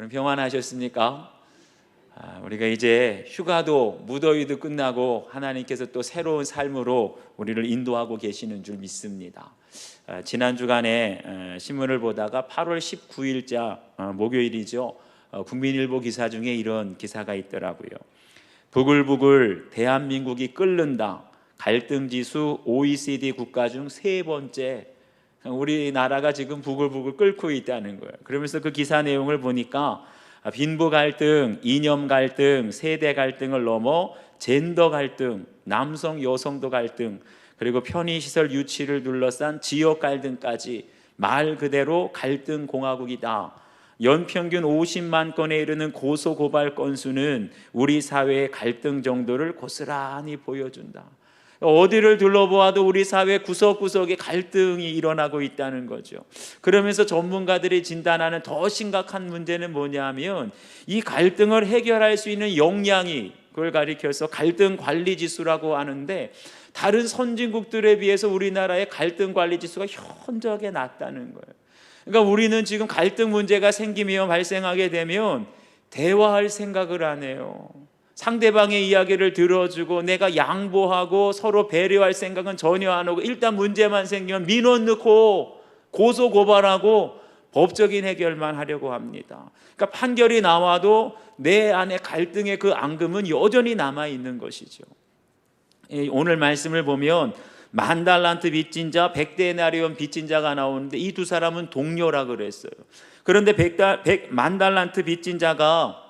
평안하셨습니까? 우리가 이제 휴가도 무더위도 끝나고 하나님께서 또 새로운 삶으로 우리를 인도하고 계시는 줄 믿습니다. 지난 주간에 신문을 보다가 8월 19일자 목요일이죠. 국민일보 기사 중에 이런 기사가 있더라고요. 부글부글 대한민국이 끓는다. 갈등지수 OECD 국가 중 세 번째. 우리나라가 지금 부글부글 끓고 있다는 거예요. 그러면서 그 기사 내용을 보니까 빈부 갈등, 이념 갈등, 세대 갈등을 넘어 젠더 갈등, 남성 여성도 갈등, 그리고 편의시설 유치를 둘러싼 지역 갈등까지 말 그대로 갈등 공화국이다. 연평균 50만 건에 이르는 고소 고발 건수는 우리 사회의 갈등 정도를 고스란히 보여준다. 어디를 둘러보아도 우리 사회 구석구석에 갈등이 일어나고 있다는 거죠. 그러면서 전문가들이 진단하는 더 심각한 문제는 뭐냐면 이 갈등을 해결할 수 있는 역량이, 그걸 가리켜서 갈등 관리 지수라고 하는데, 다른 선진국들에 비해서 우리나라의 갈등 관리 지수가 현저하게 낮다는 거예요. 그러니까 우리는 지금 갈등 문제가 생기면, 발생하게 되면 대화할 생각을 안 해요. 상대방의 이야기를 들어주고 내가 양보하고 서로 배려할 생각은 전혀 안 하고, 일단 문제만 생기면 민원 넣고 고소 고발하고 법적인 해결만 하려고 합니다. 그러니까 판결이 나와도 내 안에 갈등의 그 앙금은 여전히 남아 있는 것이죠. 오늘 말씀을 보면 10,000달란트 빚진 자, 100데나리온 빚진 자가 나오는데 이 두 사람은 동료라 그랬어요. 그런데 10,000달란트 빚진 자가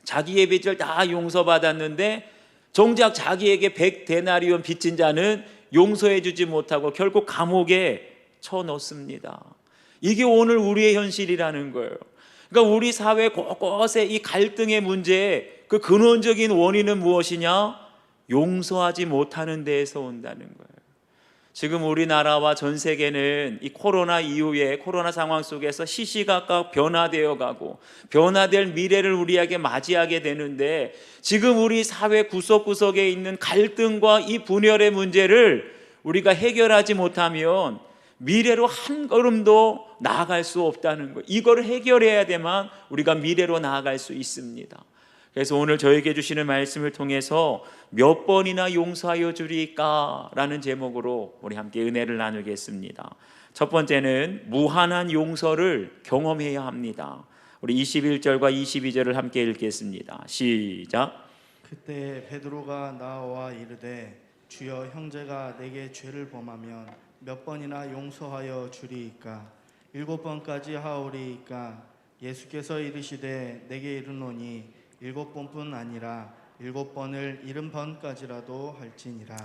자기의 빚을 다 용서받았는데 정작 자기에게 100데나리온 빚진 자는 용서해 주지 못하고 결국 감옥에 쳐넣습니다. 이게 오늘 우리의 현실이라는 거예요. 그러니까 우리 사회 곳곳에 이 갈등의 문제의 그 근원적인 원인은 무엇이냐? 용서하지 못하는 데에서 온다는 거예요. 지금 우리나라와 전 세계는 이 코로나 이후에, 코로나 상황 속에서 시시각각 변화되어 가고 변화될 미래를 우리에게 맞이하게 되는데, 지금 우리 사회 구석구석에 있는 갈등과 이 분열의 문제를 우리가 해결하지 못하면 미래로 한 걸음도 나아갈 수 없다는 거예요. 이걸 해결해야 되만 우리가 미래로 나아갈 수 있습니다. 그래서 오늘 저에게 주시는 말씀을 통해서 몇 번이나 용서하여 주리까? 라는 제목으로 우리 함께 은혜를 나누겠습니다. 첫 번째는 무한한 용서를 경험해야 합니다. 우리 21절과 22절을 함께 읽겠습니다. 시작. 그때 베드로가 나와 이르되 주여, 형제가 내게 죄를 범하면 몇 번이나 용서하여 주리이까? 7번까지 하오리이까? 예수께서 이르시되 내게 이르노니 7번뿐 아니라 7번을 70번까지라도 할지니라.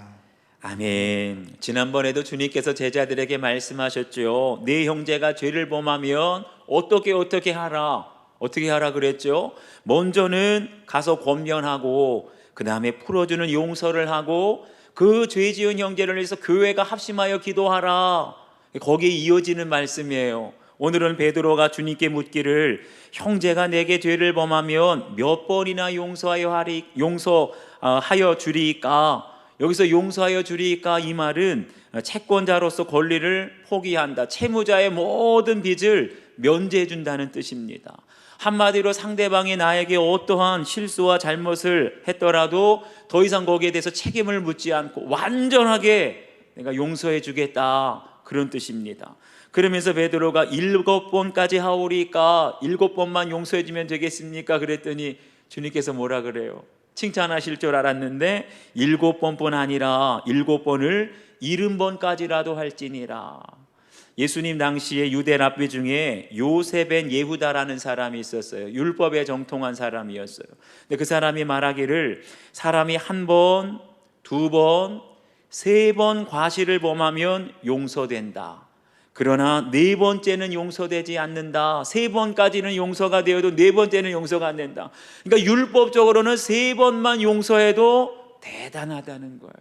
아멘. 지난번에도 주님께서 제자들에게 말씀하셨죠. 네 형제가 죄를 범하면 어떻게 하라. 어떻게 하라 그랬죠? 먼저는 가서 권면하고 그 다음에 풀어주는 용서를 하고 그 죄 지은 형제를 위해서 교회가 합심하여 기도하라. 거기에 이어지는 말씀이에요. 오늘은 베드로가 주님께 묻기를, 형제가 내게 죄를 범하면 몇 번이나 용서하여 주리이까? 여기서 용서하여 주리이까, 이 말은 채권자로서 권리를 포기한다, 채무자의 모든 빚을 면제해 준다는 뜻입니다. 한마디로 상대방이 나에게 어떠한 실수와 잘못을 했더라도 더 이상 거기에 대해서 책임을 묻지 않고 완전하게 내가 용서해 주겠다, 그런 뜻입니다. 그러면서 베드로가 7번까지 하오리까? 7번만 용서해 주면 되겠습니까? 그랬더니 주님께서 뭐라 그래요? 칭찬하실 줄 알았는데 7번뿐 아니라 7번을 70번까지라도 할지니라. 예수님 당시에 유대 랍비 중에 요셉 벤 예후다라는 사람이 있었어요. 율법에 정통한 사람이었어요. 근데 그 사람이 말하기를, 사람이 1번, 2번, 3번 과실을 범하면 용서된다. 그러나 4번째는 용서되지 않는다. 3번까지는 용서가 되어도 4번째는 용서가 안 된다. 그러니까 율법적으로는 3번만 용서해도 대단하다는 거예요.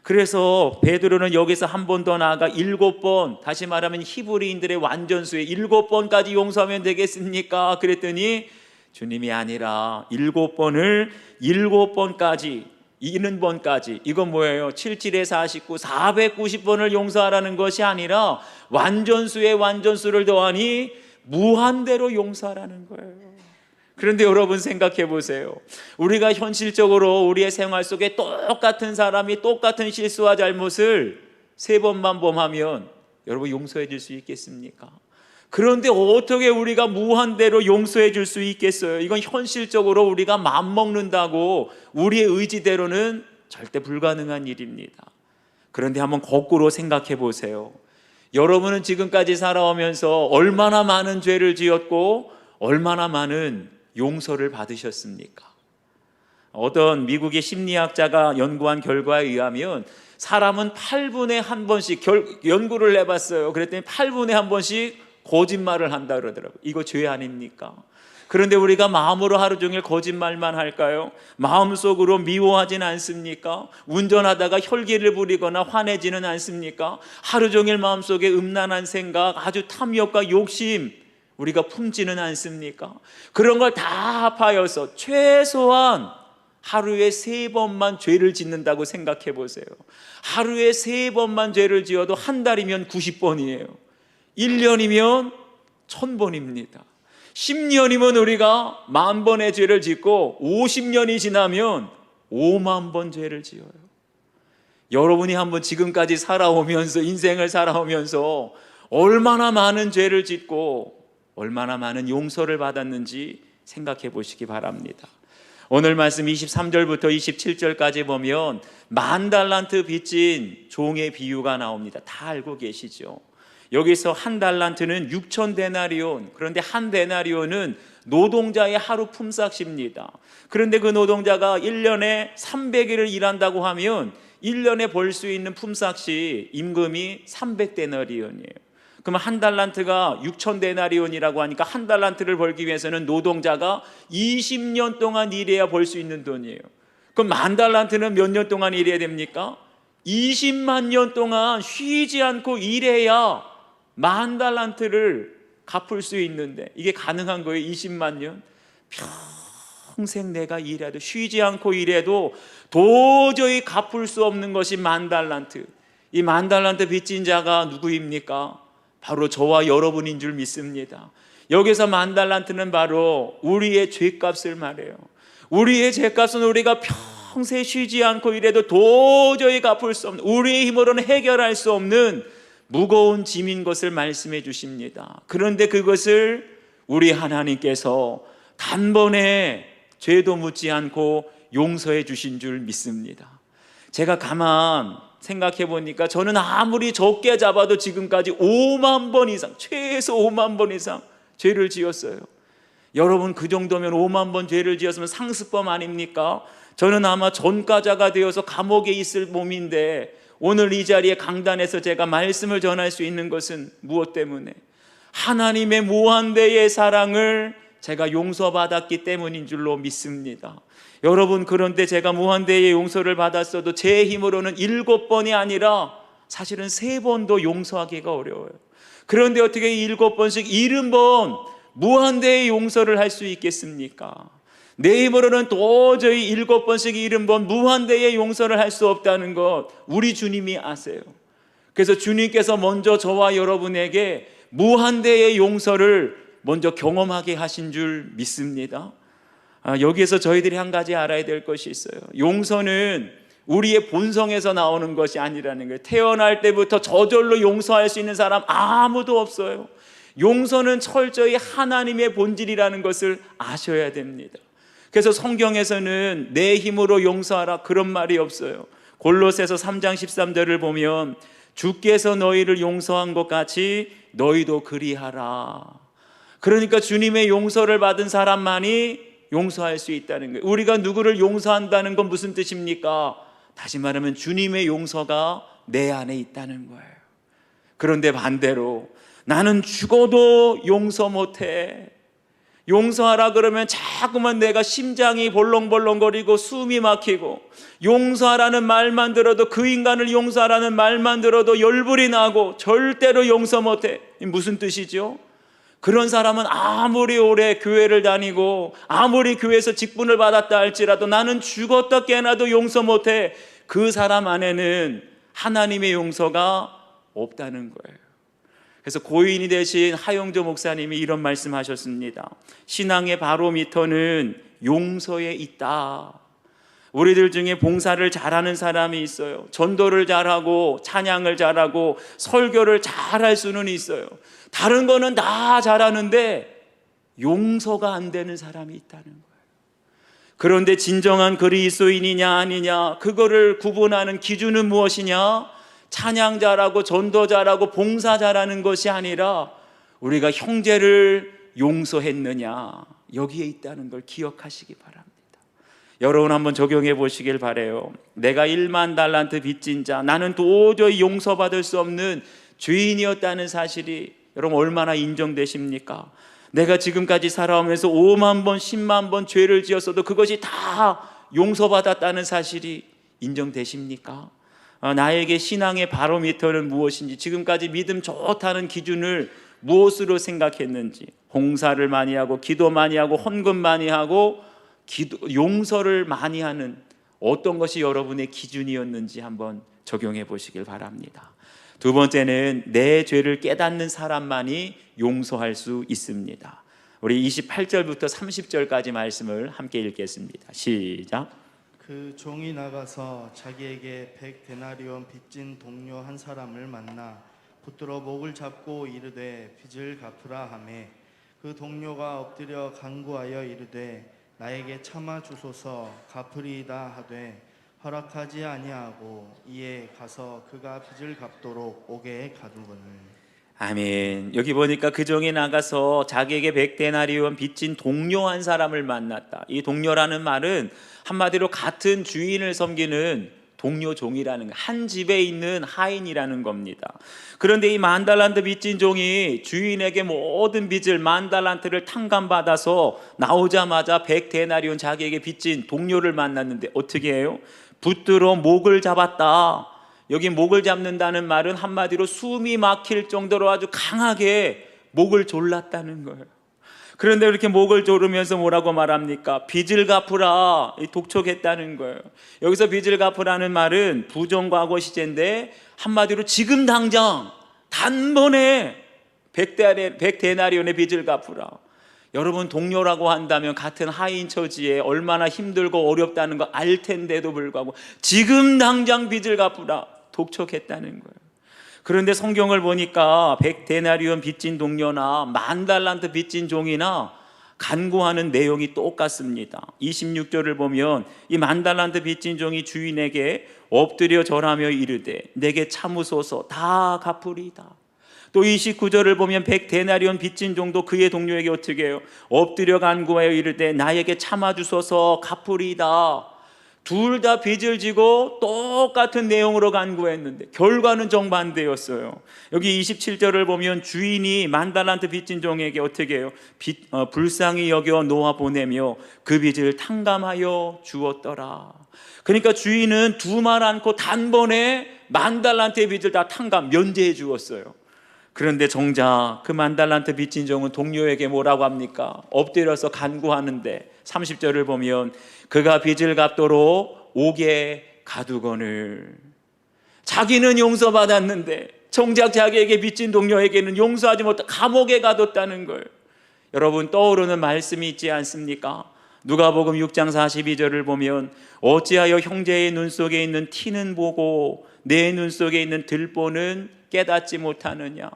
그래서 베드로는 여기서 한 번 더 나아가 7번, 다시 말하면 히브리인들의 완전수에 7번까지 용서하면 되겠습니까? 그랬더니 주님이 아니라 7번을 7번까지, 70번까지, 이건 뭐예요? 77에 49, 490번을 용서하라는 것이 아니라 완전수에 완전수를 더하니 무한대로 용서하라는 거예요. 그런데 여러분 생각해 보세요. 우리가 현실적으로 우리의 생활 속에 똑같은 사람이 똑같은 실수와 잘못을 3번만 범하면 여러분 용서해 줄 수 있겠습니까? 그런데 어떻게 우리가 무한대로 용서해 줄 수 있겠어요? 이건 현실적으로 우리가 맘먹는다고 우리의 의지대로는 절대 불가능한 일입니다. 그런데 한번 거꾸로 생각해 보세요. 여러분은 지금까지 살아오면서 얼마나 많은 죄를 지었고 얼마나 많은 용서를 받으셨습니까? 어떤 미국의 심리학자가 연구한 결과에 의하면 사람은 8분에 한 번씩 연구를 해봤어요. 그랬더니 8분에 한 번씩 거짓말을 한다 그러더라고요. 이거 죄 아닙니까? 그런데 우리가 마음으로 하루 종일 거짓말만 할까요? 마음속으로 미워하진 않습니까? 운전하다가 혈기를 부리거나 화내지는 않습니까? 하루 종일 마음속에 음란한 생각, 아주 탐욕과 욕심 우리가 품지는 않습니까? 그런 걸 다 합하여서 최소한 하루에 3번만 죄를 짓는다고 생각해 보세요. 하루에 3번만 죄를 지어도 한 달이면 90번이에요. 1년이면 1000번입니다. 10년이면 우리가 10,000번의 죄를 짓고 50년이 지나면 5만 번 죄를 지어요. 여러분이 한번 지금까지 살아오면서 인생을 살아오면서 얼마나 많은 죄를 짓고 얼마나 많은 용서를 받았는지 생각해 보시기 바랍니다. 오늘 말씀 23절부터 27절까지 보면 10,000달란트 빚진 종의 비유가 나옵니다. 다 알고 계시죠? 여기서 1달란트는 6,000데나리온, 그런데 1데나리온은 노동자의 하루 품삯입니다. 그런데 그 노동자가 1년에 300일을 일한다고 하면 1년에 벌 수 있는 품삯이 임금이 300데나리온이에요. 그러면 1달란트가 6,000데나리온이라고 하니까 1달란트를 벌기 위해서는 노동자가 20년 동안 일해야 벌 수 있는 돈이에요. 그럼 10,000달란트는 몇 년 동안 일해야 됩니까? 20만 년 동안 쉬지 않고 일해야 10,000달란트를 갚을 수 있는데 이게 가능한 거예요? 20만 년? 평생 내가 일해도 쉬지 않고 일해도 도저히 갚을 수 없는 것이 10,000달란트. 이 10,000달란트 빚진 자가 누구입니까? 바로 저와 여러분인 줄 믿습니다. 여기서 10,000달란트는 바로 우리의 죄값을 말해요. 우리의 죄값은 우리가 평생 쉬지 않고 일해도 도저히 갚을 수 없는, 우리의 힘으로는 해결할 수 없는 무거운 짐인 것을 말씀해 주십니다. 그런데 그것을 우리 하나님께서 단번에 죄도 묻지 않고 용서해 주신 줄 믿습니다. 제가 가만 생각해 보니까 저는 아무리 적게 잡아도 지금까지 5만 번 이상, 최소 5만 번 이상 죄를 지었어요. 여러분 그 정도면 5만 번 죄를 지었으면 상습범 아닙니까? 저는 아마 전과자가 되어서 감옥에 있을 몸인데 오늘 이 자리에 강단에서 제가 말씀을 전할 수 있는 것은 무엇 때문에? 하나님의 무한대의 사랑을 제가 용서받았기 때문인 줄로 믿습니다. 여러분 그런데 제가 무한대의 용서를 받았어도 제 힘으로는 7번이 아니라 사실은 3번도 용서하기가 어려워요. 그런데 어떻게 7번씩 70번 무한대의 용서를 할 수 있겠습니까? 내 힘으로는 도저히 7번씩 70번 무한대의 용서를 할 수 없다는 것 우리 주님이 아세요. 그래서 주님께서 먼저 저와 여러분에게 무한대의 용서를 먼저 경험하게 하신 줄 믿습니다. 여기에서 저희들이 한 가지 알아야 될 것이 있어요. 용서는 우리의 본성에서 나오는 것이 아니라는 거예요. 태어날 때부터 저절로 용서할 수 있는 사람 아무도 없어요. 용서는 철저히 하나님의 본질이라는 것을 아셔야 됩니다. 그래서 성경에서는 내 힘으로 용서하라 그런 말이 없어요. 골로새서 3장 13절을 보면 주께서 너희를 용서한 것 같이 너희도 그리하라. 그러니까 주님의 용서를 받은 사람만이 용서할 수 있다는 거예요. 우리가 누구를 용서한다는 건 무슨 뜻입니까? 다시 말하면 주님의 용서가 내 안에 있다는 거예요. 그런데 반대로 나는 죽어도 용서 못해. 용서하라 그러면 자꾸만 내가 심장이 벌렁벌렁거리고 숨이 막히고 용서하라는 말만 들어도 그 인간을 용서하라는 말만 들어도 열불이 나고 절대로 용서 못해. 무슨 뜻이죠? 그런 사람은 아무리 오래 교회를 다니고 아무리 교회에서 직분을 받았다 할지라도 나는 죽었다 깨어나도 용서 못해. 그 사람 안에는 하나님의 용서가 없다는 거예요. 그래서 고인이 되신 하용조 목사님이 이런 말씀하셨습니다. 신앙의 바로미터는 용서에 있다. 우리들 중에 봉사를 잘하는 사람이 있어요. 전도를 잘하고 찬양을 잘하고 설교를 잘할 수는 있어요. 다른 거는 다 잘하는데 용서가 안 되는 사람이 있다는 거예요. 그런데 진정한 그리스도인이냐 아니냐, 그거를 구분하는 기준은 무엇이냐? 찬양 잘하고 전도 잘하고 봉사 잘하는 것이 아니라 우리가 형제를 용서했느냐, 여기에 있다는 걸 기억하시기 바랍니다. 여러분 한번 적용해 보시길 바래요. 내가 1만 달란트 빚진 자, 나는 도저히 용서받을 수 없는 죄인이었다는 사실이 여러분 얼마나 인정되십니까? 내가 지금까지 살아오면서 5만 번, 10만 번 죄를 지었어도 그것이 다 용서받았다는 사실이 인정되십니까? 나에게 신앙의 바로미터는 무엇인지, 지금까지 믿음 좋다는 기준을 무엇으로 생각했는지, 봉사를 많이 하고 기도 많이 하고 헌금 많이 하고 용서를 많이 하는 어떤 것이 여러분의 기준이었는지 한번 적용해 보시길 바랍니다. 두 번째는 내 죄를 깨닫는 사람만이 용서할 수 있습니다. 우리 28절부터 30절까지 말씀을 함께 읽겠습니다. 시작. 그 종이 나가서 자기에게 100데나리온 빚진 동료 한 사람을 만나 붙들어 목을 잡고 이르되 빚을 갚으라 하매 그 동료가 엎드려 간구하여 이르되 나에게 참아 주소서 갚으리이다 하되 허락하지 아니하고 이에 가서 그가 빚을 갚도록 옥에 가두거늘. 아멘. 여기 보니까 그 종이 나가서 자기에게 100데나리온 빚진 동료 한 사람을 만났다. 이 동료라는 말은 한마디로 같은 주인을 섬기는 동료 종이라는, 한 집에 있는 하인이라는 겁니다. 그런데 이 10,000달란트 빚진 종이 주인에게 모든 빚을 10,000달란트를 탕감받아서 나오자마자 100데나리온 자기에게 빚진 동료를 만났는데 어떻게 해요? 붙들어 목을 잡았다. 여기 목을 잡는다는 말은 한마디로 숨이 막힐 정도로 아주 강하게 목을 졸랐다는 거예요. 그런데 이렇게 목을 조르면서 뭐라고 말합니까? 빚을 갚으라, 독촉했다는 거예요. 여기서 빚을 갚으라는 말은 부정과거 시제인데 한마디로 지금 당장 단번에 100데나리온의 빚을 갚으라. 여러분 동료라고 한다면 같은 하인 처지에 얼마나 힘들고 어렵다는 거 알 텐데도 불구하고 지금 당장 빚을 갚으라, 독촉했다는 거예요. 그런데 성경을 보니까 100데나리온 빚진 동료나 10,000달란트 빚진 종이나 간구하는 내용이 똑같습니다. 26절을 보면 이 10,000달란트 빚진 종이 주인에게 엎드려 절하며 이르되 내게 참으소서 다 갚으리이다. 또 29절을 보면 100데나리온 빚진 종도 그의 동료에게 어떻게 해요? 엎드려 간구하여 이르되 나에게 참아주소서 갚으리이다. 둘 다 빚을 지고 똑같은 내용으로 간구했는데 결과는 정반대였어요. 여기 27절을 보면 주인이 10,000달란트 빚진 종에게 어떻게 해요? 불쌍히 여겨 놓아 보내며 그 빚을 탕감하여 주었더라. 그러니까 주인은 두말 않고 단번에 10,000달란트의 빚을 다 탕감, 면제해 주었어요. 그런데 정작 그 10,000달란트 빚진 종은 동료에게 뭐라고 합니까? 엎드려서 간구하는데 30절을 보면 그가 빚을 갚도록 옥에 가두거늘. 자기는 용서받았는데 정작 자기에게 빚진 동료에게는 용서하지 못하고 감옥에 가뒀다는 거예요. 여러분 떠오르는 말씀이 있지 않습니까? 누가복음 6장 42절을 보면 어찌하여 형제의 눈 속에 있는 티는 보고 내 눈 속에 있는 들보는 깨닫지 못하느냐.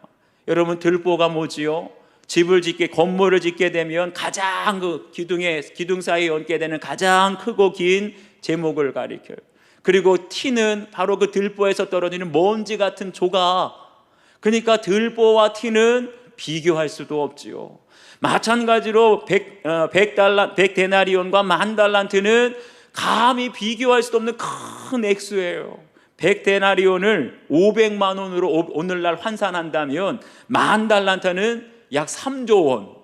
여러분 들보가 뭐지요? 집을 짓게, 건물을 짓게 되면 가장 그 기둥 사이에 얹게 되는 가장 크고 긴 제목을 가리켜요. 그리고 티는 바로 그 들보에서 떨어지는 먼지 같은 조각. 그러니까 들보와 티는 비교할 수도 없지요. 마찬가지로 100데나리온과 10,000달란트는 감히 비교할 수도 없는 큰 액수예요. 100데나리온을 500만 원으로 오늘날 환산한다면 10,000달란트는 약 3조 원.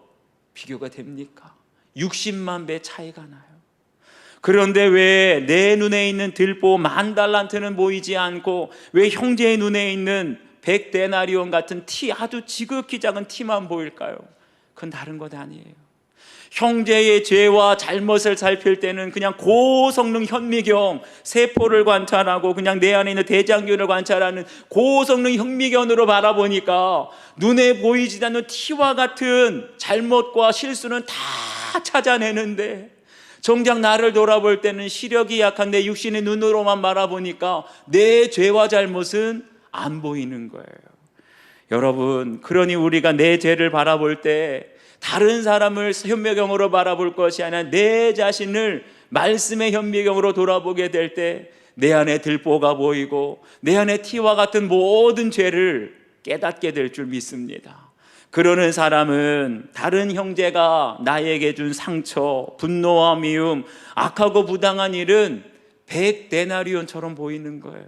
비교가 됩니까? 60만 배 차이가 나요. 그런데 왜 내 눈에 있는 들보 10,000달란트는 보이지 않고 왜 형제의 눈에 있는 100데나리온 같은 티, 아주 지극히 작은 티만 보일까요? 그건 다른 것 아니에요. 형제의 죄와 잘못을 살필 때는 그냥 고성능 현미경 세포를 관찰하고 그냥 내 안에 있는 대장균을 관찰하는 고성능 현미경으로 바라보니까 눈에 보이지 않는 티와 같은 잘못과 실수는 다 찾아내는데, 정작 나를 돌아볼 때는 시력이 약한 내 육신의 눈으로만 바라보니까 내 죄와 잘못은 안 보이는 거예요. 여러분, 그러니 우리가 내 죄를 바라볼 때 다른 사람을 현미경으로 바라볼 것이 아니라 내 자신을 말씀의 현미경으로 돌아보게 될 때 내 안에 들보가 보이고 내 안에 티와 같은 모든 죄를 깨닫게 될 줄 믿습니다. 그러는 사람은 다른 형제가 나에게 준 상처, 분노와 미움, 악하고 부당한 일은 100데나리온처럼 보이는 거예요.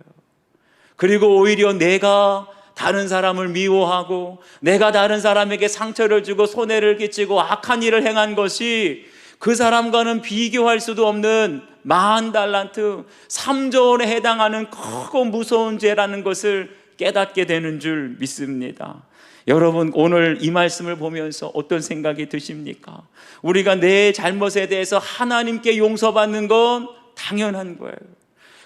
그리고 오히려 내가 다른 사람을 미워하고 내가 다른 사람에게 상처를 주고 손해를 끼치고 악한 일을 행한 것이 그 사람과는 비교할 수도 없는 10,000달란트 3조 원에 해당하는 크고 무서운 죄라는 것을 깨닫게 되는 줄 믿습니다. 여러분, 오늘 이 말씀을 보면서 어떤 생각이 드십니까? 우리가 내 잘못에 대해서 하나님께 용서받는 건 당연한 거예요.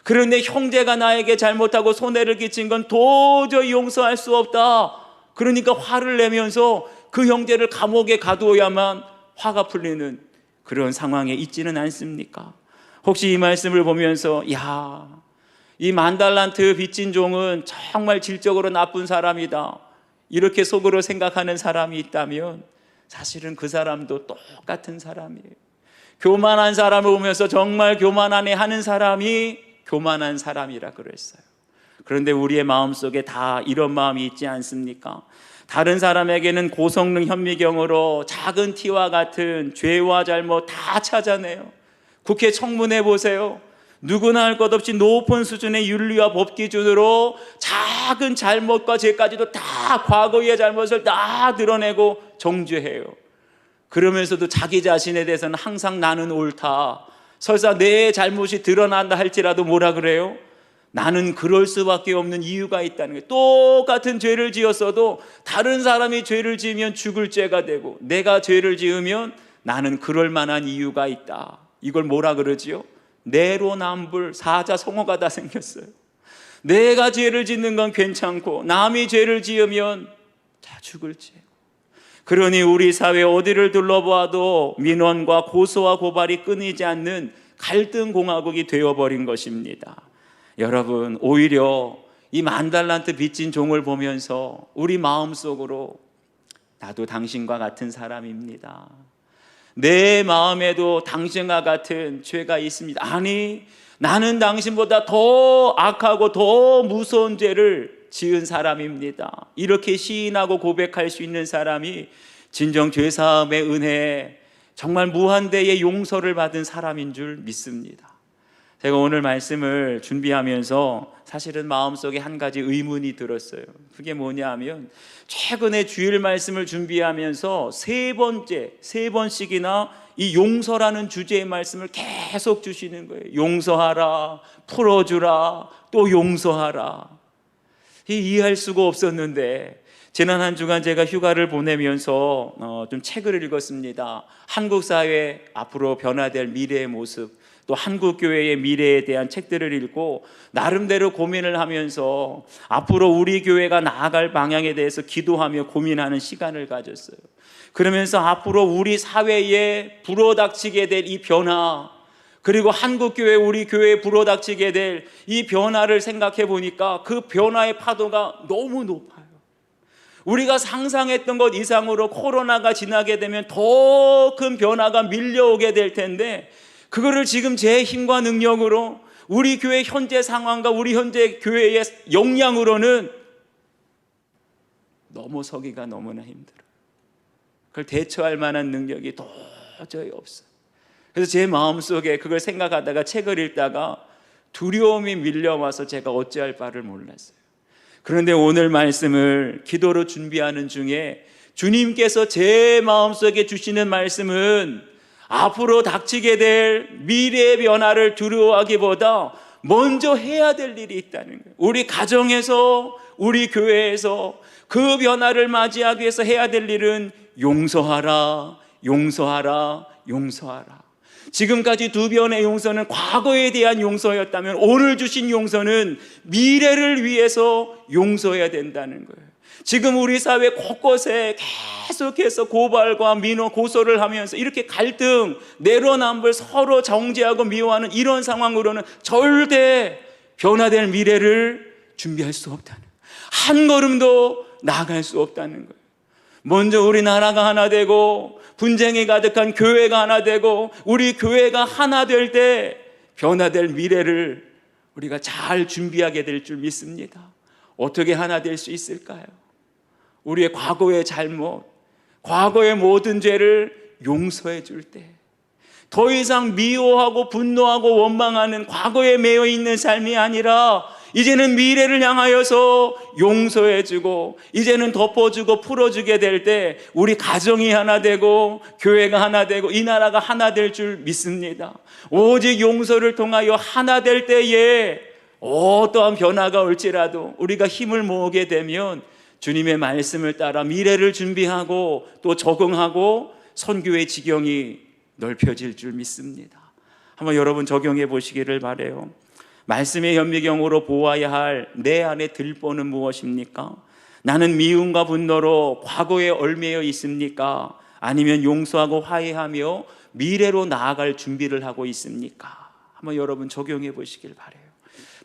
그런데 형제가 나에게 잘못하고 손해를 끼친 건 도저히 용서할 수 없다. 그러니까 화를 내면서 그 형제를 감옥에 가두어야만 화가 풀리는 그런 상황에 있지는 않습니까? 혹시 이 말씀을 보면서 이 10,000달란트 빚진 종은 정말 질적으로 나쁜 사람이다, 이렇게 속으로 생각하는 사람이 있다면 사실은 그 사람도 똑같은 사람이에요. 교만한 사람을 보면서 정말 교만하네 하는 사람이 교만한 사람이라 그랬어요. 그런데 우리의 마음속에 다 이런 마음이 있지 않습니까? 다른 사람에게는 고성능 현미경으로 작은 티와 같은 죄와 잘못 다 찾아내요. 국회 청문회 보세요. 누구나 할 것 없이 높은 수준의 윤리와 법 기준으로 작은 잘못과 죄까지도 다 과거의 잘못을 다 드러내고 정죄해요. 그러면서도 자기 자신에 대해서는 항상 나는 옳다, 설사 내 잘못이 드러난다 할지라도 뭐라 그래요? 나는 그럴 수밖에 없는 이유가 있다는 거예요. 똑같은 죄를 지었어도 다른 사람이 죄를 지으면 죽을 죄가 되고 내가 죄를 지으면 나는 그럴 만한 이유가 있다. 이걸 뭐라 그러지요? 내로남불, 사자성어가 다 생겼어요. 내가 죄를 짓는 건 괜찮고 남이 죄를 지으면 다 죽을 죄. 그러니 우리 사회 어디를 둘러보아도 민원과 고소와 고발이 끊이지 않는 갈등 공화국이 되어버린 것입니다. 여러분, 오히려 이 10,000달란트 빚진 종을 보면서 우리 마음속으로 나도 당신과 같은 사람입니다, 내 마음에도 당신과 같은 죄가 있습니다, 아니 나는 당신보다 더 악하고 더 무서운 죄를 지은 사람입니다, 이렇게 시인하고 고백할 수 있는 사람이 진정 죄사함의 은혜에 정말 무한대의 용서를 받은 사람인 줄 믿습니다. 제가 오늘 말씀을 준비하면서 사실은 마음속에 한 가지 의문이 들었어요. 그게 뭐냐 하면, 최근에 주일 말씀을 준비하면서 세 번씩이나 이 용서라는 주제의 말씀을 계속 주시는 거예요. 용서하라, 풀어주라, 또 용서하라. 이해할 수가 없었는데 지난 한 주간 제가 휴가를 보내면서 좀 책을 읽었습니다. 한국 사회 앞으로 변화될 미래의 모습, 또 한국 교회의 미래에 대한 책들을 읽고 나름대로 고민을 하면서 앞으로 우리 교회가 나아갈 방향에 대해서 기도하며 고민하는 시간을 가졌어요. 그러면서 앞으로 우리 사회에 불어닥치게 될 이 변화, 그리고 한국 교회, 우리 교회에 불어닥치게 될 이 변화를 생각해 보니까 그 변화의 파도가 너무 높아요. 우리가 상상했던 것 이상으로 코로나가 지나게 되면 더 큰 변화가 밀려오게 될 텐데, 그거를 지금 제 힘과 능력으로 우리 교회 현재 상황과 우리 현재 교회의 역량으로는 넘어서기가 너무나 힘들어요. 그걸 대처할 만한 능력이 도저히 없어요. 그래서 제 마음속에 그걸 생각하다가 책을 읽다가 두려움이 밀려와서 제가 어찌할 바를 몰랐어요. 그런데 오늘 말씀을 기도로 준비하는 중에 주님께서 제 마음속에 주시는 말씀은 앞으로 닥치게 될 미래의 변화를 두려워하기보다 먼저 해야 될 일이 있다는 거예요. 우리 가정에서, 우리 교회에서 그 변화를 맞이하기 위해서 해야 될 일은 용서하라, 용서하라, 용서하라. 지금까지 두 번의 용서는 과거에 대한 용서였다면 오늘 주신 용서는 미래를 위해서 용서해야 된다는 거예요. 지금 우리 사회 곳곳에 계속해서 고발과 민원, 고소를 하면서 이렇게 갈등, 내로남불 서로 정죄하고 미워하는 이런 상황으로는 절대 변화될 미래를 준비할 수 없다는 거예요. 한 걸음도 나아갈 수 없다는 거예요. 먼저 우리나라가 하나 되고 분쟁이 가득한 교회가 하나 되고 우리 교회가 하나 될 때 변화될 미래를 우리가 잘 준비하게 될 줄 믿습니다. 어떻게 하나 될 수 있을까요? 우리의 과거의 잘못, 과거의 모든 죄를 용서해 줄 때, 더 이상 미워하고 분노하고 원망하는 과거에 매여 있는 삶이 아니라 이제는 미래를 향하여서 용서해주고 이제는 덮어주고 풀어주게 될 때 우리 가정이 하나 되고 교회가 하나 되고 이 나라가 하나 될 줄 믿습니다. 오직 용서를 통하여 하나 될 때에 어떠한 변화가 올지라도 우리가 힘을 모으게 되면 주님의 말씀을 따라 미래를 준비하고 또 적응하고 선교의 지경이 넓혀질 줄 믿습니다. 한번 여러분 적용해 보시기를 바라요. 말씀의 현미경으로 보아야 할 내 안의 들보는 무엇입니까? 나는 미움과 분노로 과거에 얽매여 있습니까? 아니면 용서하고 화해하며 미래로 나아갈 준비를 하고 있습니까? 한번 여러분 적용해 보시길 바라요.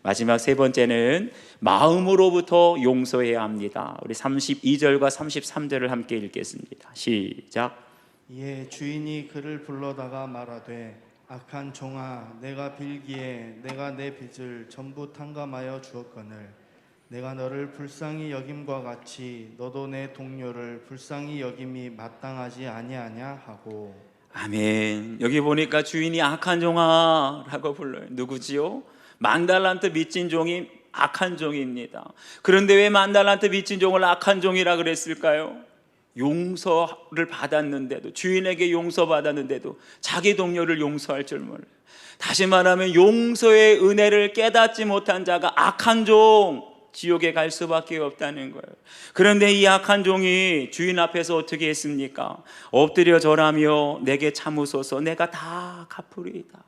마지막 세 번째는 마음으로부터 용서해야 합니다. 우리 32절과 33절을 함께 읽겠습니다. 시작. 이에 주인이 그를 불러다가 말하되 악한 종아, 내가 빌기에 내가 내 빚을 전부 탕감하여 주었거늘 내가 너를 불쌍히 여김과 같이 너도 내 동료를 불쌍히 여김이 마땅하지 아니하냐 하고. 아멘. 여기 보니까 주인이 악한 종아라고 불러요. 누구지요? 만달란트 빚진 종이 악한 종입니다. 그런데 왜 만달란트 빚진 종을 악한 종이라 그랬을까요? 용서를 받았는데도, 주인에게 용서받았는데도 자기 동료를 용서할 줄 몰라요. 다시 말하면 용서의 은혜를 깨닫지 못한 자가 악한 종, 지옥에 갈 수밖에 없다는 거예요. 그런데 이 악한 종이 주인 앞에서 어떻게 했습니까? 엎드려 절하며 내게 참으소서, 내가 다 갚으리이다.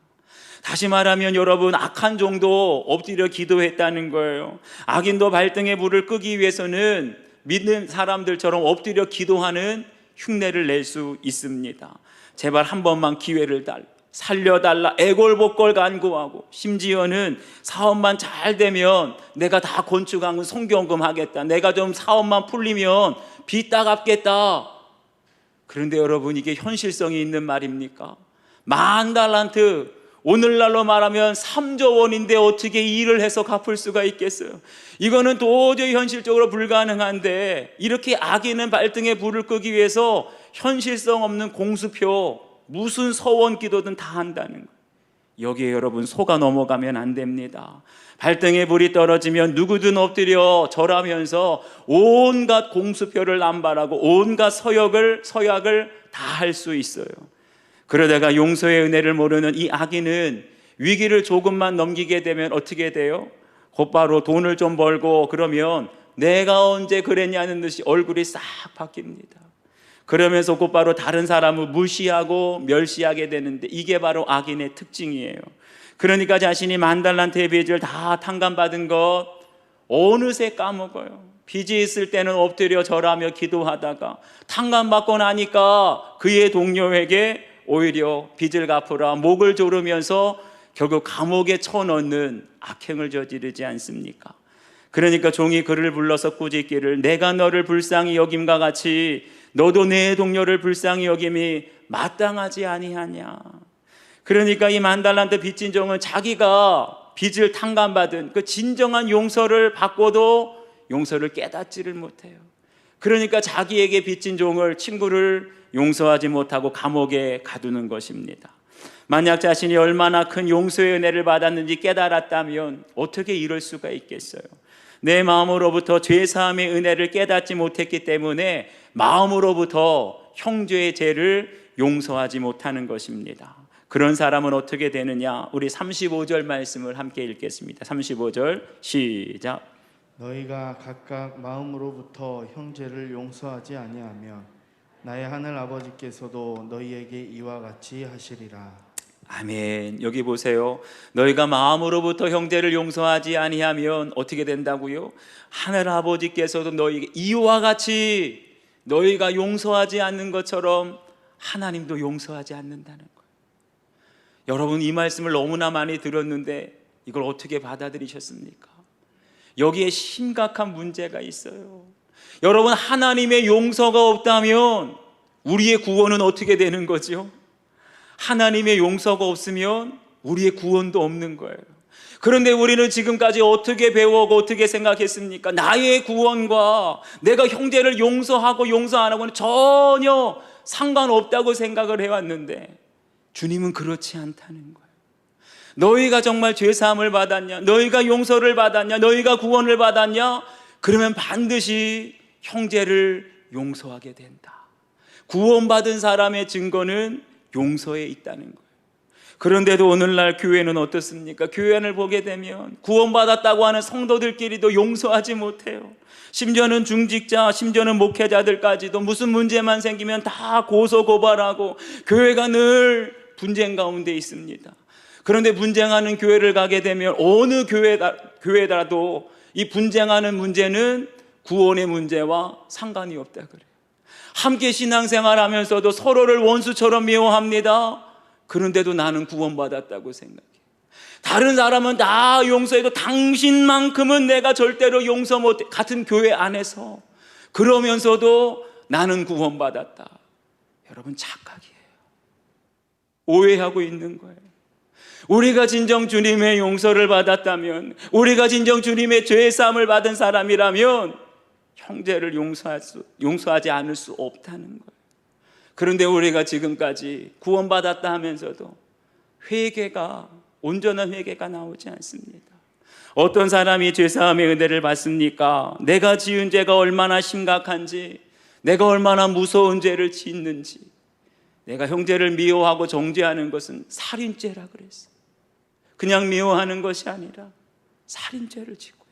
다시 말하면 여러분, 악한 종도 엎드려 기도했다는 거예요. 악인도 발등에 불을 끄기 위해서는 믿는 사람들처럼 엎드려 기도하는 흉내를 낼 수 있습니다. 제발 한 번만 기회를 살려달라 애걸복걸 간구하고, 심지어는 사업만 잘 되면 내가 다 건축하고 송경금 하겠다, 내가 좀 사업만 풀리면 빚 다 갚겠다. 그런데 여러분, 이게 현실성이 있는 말입니까? 10,000달란트, 오늘날로 말하면 3조 원인데 어떻게 일을 해서 갚을 수가 있겠어요? 이거는 도저히 현실적으로 불가능한데, 이렇게 악인은 발등에 불을 끄기 위해서 현실성 없는 공수표, 무슨 서원 기도든 다 한다는 거예요. 여기에 여러분 속아 넘어가면 안 됩니다. 발등에 불이 떨어지면 누구든 엎드려 절하면서 온갖 공수표를 남발하고 온갖 서약을 다 할 수 있어요. 그러다가 용서의 은혜를 모르는 이 악인은 위기를 조금만 넘기게 되면 어떻게 돼요? 곧바로 돈을 좀 벌고 그러면 내가 언제 그랬냐는 듯이 얼굴이 싹 바뀝니다. 그러면서 곧바로 다른 사람을 무시하고 멸시하게 되는데, 이게 바로 악인의 특징이에요. 그러니까 자신이 10,000달란트의 빚을 다 탕감받은 것 어느새 까먹어요. 빚이 있을 때는 엎드려 절하며 기도하다가 탕감받고 나니까 그의 동료에게 오히려 빚을 갚으라 목을 조르면서 결국 감옥에 쳐넣는 악행을 저지르지 않습니까? 그러니까 종이 그를 불러서 꾸짖기를, 내가 너를 불쌍히 여김과 같이 너도 내 동료를 불쌍히 여김이 마땅하지 아니하냐. 그러니까 이 10,000달란트 빚진 종은 자기가 빚을 탕감받은 그 진정한 용서를 받고도 용서를 깨닫지를 못해요. 그러니까 자기에게 빚진 종을, 친구를 용서하지 못하고 감옥에 가두는 것입니다. 만약 자신이 얼마나 큰 용서의 은혜를 받았는지 깨달았다면 어떻게 이럴 수가 있겠어요? 내 마음으로부터 죄사함의 은혜를 깨닫지 못했기 때문에 마음으로부터 형제의 죄를 용서하지 못하는 것입니다. 그런 사람은 어떻게 되느냐? 우리 35절 말씀을 함께 읽겠습니다. 35절 시작. 너희가 각각 마음으로부터 형제를 용서하지 아니하면 나의 하늘 아버지께서도 너희에게 이와 같이 하시리라. 아멘. 여기 보세요. 너희가 마음으로부터 형제를 용서하지 아니하면 어떻게 된다고요? 하늘 아버지께서도 너희에게 이와 같이 너희가 용서하지 않는 것처럼 하나님도 용서하지 않는다는 거예요. 여러분, 이 말씀을 너무나 많이 들었는데 이걸 어떻게 받아들이셨습니까? 여기에 심각한 문제가 있어요. 여러분, 하나님의 용서가 없다면 우리의 구원은 어떻게 되는 거죠? 하나님의 용서가 없으면 우리의 구원도 없는 거예요. 그런데 우리는 지금까지 어떻게 배워오고 어떻게 생각했습니까? 나의 구원과 내가 형제를 용서하고 용서 안 하고는 전혀 상관없다고 생각을 해왔는데 주님은 그렇지 않다는 거예요. 너희가 정말 죄사함을 받았냐? 너희가 용서를 받았냐? 너희가 구원을 받았냐? 그러면 반드시 형제를 용서하게 된다. 구원받은 사람의 증거는 용서에 있다는 거예요. 그런데도 오늘날 교회는 어떻습니까? 교회를 보게 되면 구원받았다고 하는 성도들끼리도 용서하지 못해요. 심지어는 중직자, 심지어는 목회자들까지도 무슨 문제만 생기면 다 고소고발하고 교회가 늘 분쟁 가운데 있습니다. 그런데 분쟁하는 교회를 가게 되면 어느 교회라도 이 분쟁하는 문제는 구원의 문제와 상관이 없다 그래요. 함께 신앙생활하면서도 서로를 원수처럼 미워합니다. 그런데도 나는 구원받았다고 생각해. 다른 사람은 다 용서해도 당신만큼은 내가 절대로 용서 못해. 같은 교회 안에서 그러면서도 나는 구원받았다. 여러분, 착각이에요. 오해하고 있는 거예요. 우리가 진정 주님의 용서를 받았다면, 우리가 진정 주님의 죄사함을 받은 사람이라면 형제를 용서하지 않을 수 없다는 거예요. 그런데 우리가 지금까지 구원받았다 하면서도 온전한 회개가 나오지 않습니다. 어떤 사람이 죄사함의 은혜를 받습니까? 내가 지은 죄가 얼마나 심각한지, 내가 얼마나 무서운 죄를 짓는지. 내가 형제를 미워하고 정죄하는 것은 살인죄라 그랬어요. 그냥 미워하는 것이 아니라 살인죄를 짓고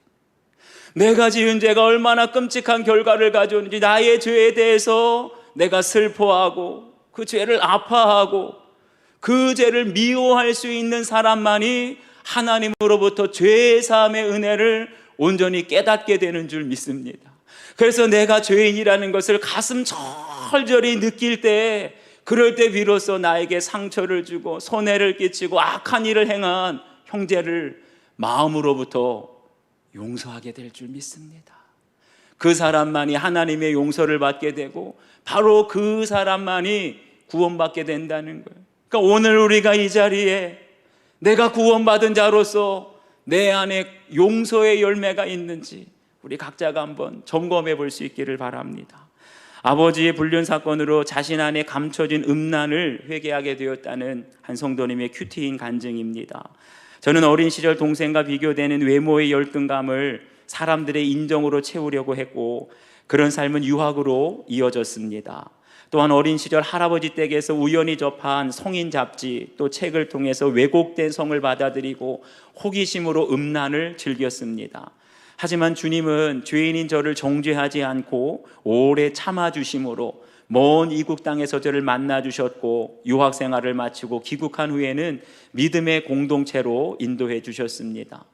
있는, 내가 지은 죄가 얼마나 끔찍한 결과를 가져오는지, 나의 죄에 대해서 내가 슬퍼하고 그 죄를 아파하고 그 죄를 미워할 수 있는 사람만이 하나님으로부터 죄사함의 은혜를 온전히 깨닫게 되는 줄 믿습니다. 그래서 내가 죄인이라는 것을 가슴 철저히 느낄 때, 그럴 때 비로소 나에게 상처를 주고 손해를 끼치고 악한 일을 행한 형제를 마음으로부터 용서하게 될 줄 믿습니다. 그 사람만이 하나님의 용서를 받게 되고 바로 그 사람만이 구원받게 된다는 거예요. 그러니까 오늘 우리가 이 자리에 내가 구원받은 자로서 내 안에 용서의 열매가 있는지 우리 각자가 한번 점검해 볼 수 있기를 바랍니다. 아버지의 불륜 사건으로 자신 안에 감춰진 음란을 회개하게 되었다는 한 성도님의 큐티인 간증입니다. 저는 어린 시절 동생과 비교되는 외모의 열등감을 사람들의 인정으로 채우려고 했고, 그런 삶은 유학으로 이어졌습니다. 또한 어린 시절 할아버지 댁에서 우연히 접한 성인 잡지, 또 책을 통해서 왜곡된 성을 받아들이고 호기심으로 음란을 즐겼습니다. 하지만 주님은 죄인인 저를 정죄하지 않고 오래 참아주심으로 먼 이국 땅에서 저를 만나주셨고, 유학생활을 마치고 귀국한 후에는 믿음의 공동체로 인도해 주셨습니다.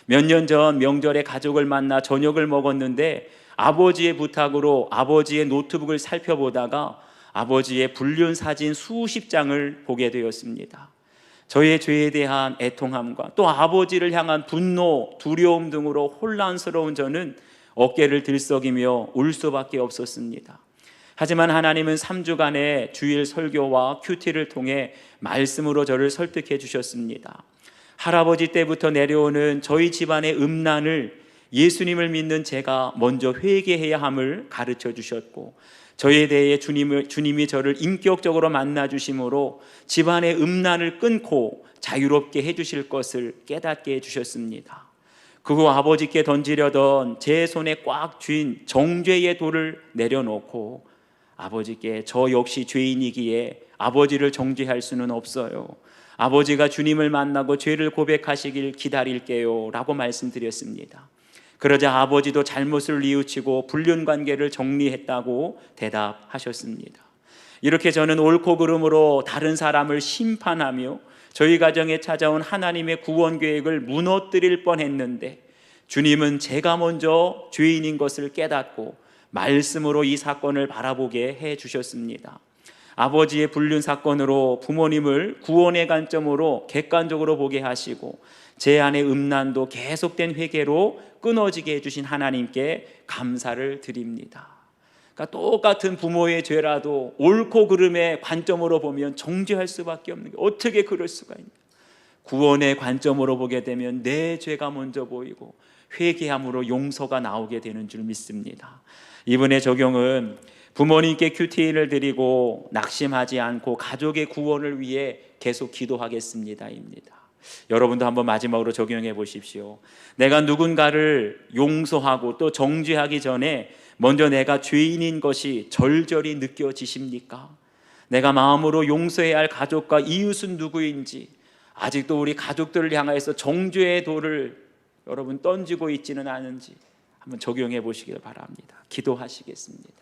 몇 년 전 명절에 가족을 만나 저녁을 먹었는데 아버지의 부탁으로 아버지의 노트북을 살펴보다가 아버지의 불륜 사진 수십 장을 보게 되었습니다. 저의 죄에 대한 애통함과 또 아버지를 향한 분노, 두려움 등으로 혼란스러운 저는 어깨를 들썩이며 울 수밖에 없었습니다. 하지만 하나님은 3주간의 주일 설교와 큐티를 통해 말씀으로 저를 설득해 주셨습니다. 할아버지 때부터 내려오는 저희 집안의 음란을 예수님을 믿는 제가 먼저 회개해야 함을 가르쳐 주셨고, 저에 대해 주님이 저를 인격적으로 만나 주심으로 집안의 음란을 끊고 자유롭게 해주실 것을 깨닫게 해주셨습니다. 그 후 아버지께 던지려던 제 손에 꽉 쥔 정죄의 돌을 내려놓고 아버지께 저 역시 죄인이기에 아버지를 정죄할 수는 없어요. 아버지가 주님을 만나고 죄를 고백하시길 기다릴게요 라고 말씀드렸습니다. 그러자 아버지도 잘못을 뉘우치고 불륜 관계를 정리했다고 대답하셨습니다. 이렇게 저는 옳고 그름으로 다른 사람을 심판하며 저희 가정에 찾아온 하나님의 구원 계획을 무너뜨릴 뻔했는데, 주님은 제가 먼저 죄인인 것을 깨닫고 말씀으로 이 사건을 바라보게 해 주셨습니다. 아버지의 불륜 사건으로 부모님을 구원의 관점으로 객관적으로 보게 하시고 제 안의 음란도 계속된 회개로 끊어지게 해주신 하나님께 감사를 드립니다. 그러니까 똑같은 부모의 죄라도 옳고 그름의 관점으로 보면 정죄할 수밖에 없는 게 어떻게 그럴 수가 있냐. 구원의 관점으로 보게 되면 내 죄가 먼저 보이고 회개함으로 용서가 나오게 되는 줄 믿습니다. 이번에 적용은 부모님께 큐티를 드리고 낙심하지 않고 가족의 구원을 위해 계속 기도하겠습니다입니다. 여러분도 한번 마지막으로 적용해 보십시오. 내가 누군가를 용서하고 또 정죄하기 전에 먼저 내가 죄인인 것이 절절히 느껴지십니까? 내가 마음으로 용서해야 할 가족과 이웃은 누구인지, 아직도 우리 가족들을 향해서 정죄의 돌을 여러분 던지고 있지는 않은지 한번 적용해 보시길 바랍니다. 기도하시겠습니다.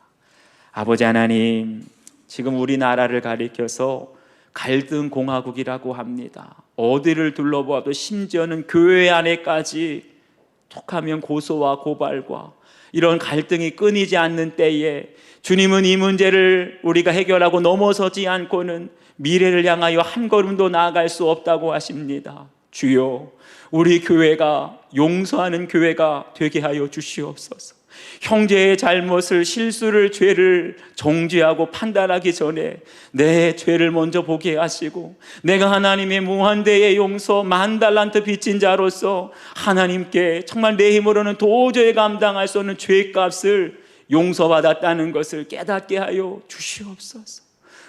아버지 하나님, 지금 우리나라를 가리켜서 갈등 공화국이라고 합니다. 어디를 둘러봐도 심지어는 교회 안에까지 톡하면 고소와 고발과 이런 갈등이 끊이지 않는 때에 주님은 이 문제를 우리가 해결하고 넘어서지 않고는 미래를 향하여 한 걸음도 나아갈 수 없다고 하십니다. 주여, 우리 교회가 용서하는 교회가 되게 하여 주시옵소서. 형제의 잘못을, 실수를, 죄를 정죄하고 판단하기 전에 내 죄를 먼저 보게 하시고, 내가 하나님의 무한대의 용서, 10,000달란트 빚진 자로서 하나님께 정말 내 힘으로는 도저히 감당할 수 없는 죄값을 용서받았다는 것을 깨닫게 하여 주시옵소서.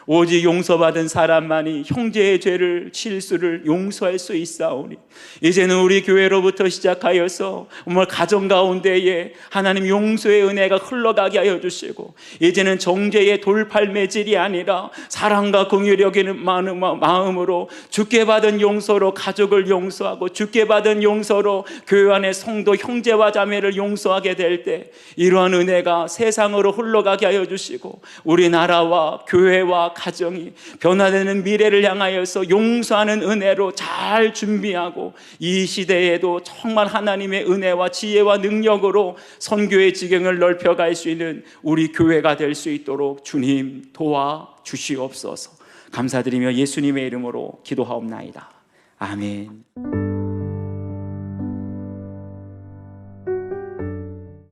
오직 용서받은 사람만이 형제의 죄를, 실수를 용서할 수 있사오니, 이제는 우리 교회로부터 시작하여서 정말 가정 가운데에 하나님 용서의 은혜가 흘러가게 하여 주시고, 이제는 정죄의 돌팔매질이 아니라 사랑과 긍휼히 여기는 마음으로 주께 받은 용서로 가족을 용서하고 주께 받은 용서로 교회 안의 성도 형제와 자매를 용서하게 될 때 이러한 은혜가 세상으로 흘러가게 하여 주시고, 우리나라와 교회와 가정이 변화되는 미래를 향하여서 용서하는 은혜로 잘 준비하고, 이 시대에도 정말 하나님의 은혜와 지혜와 능력으로 선교의 지경을 넓혀갈 수 있는 우리 교회가 될 수 있도록 주님 도와주시옵소서. 감사드리며 예수님의 이름으로 기도하옵나이다. 아멘.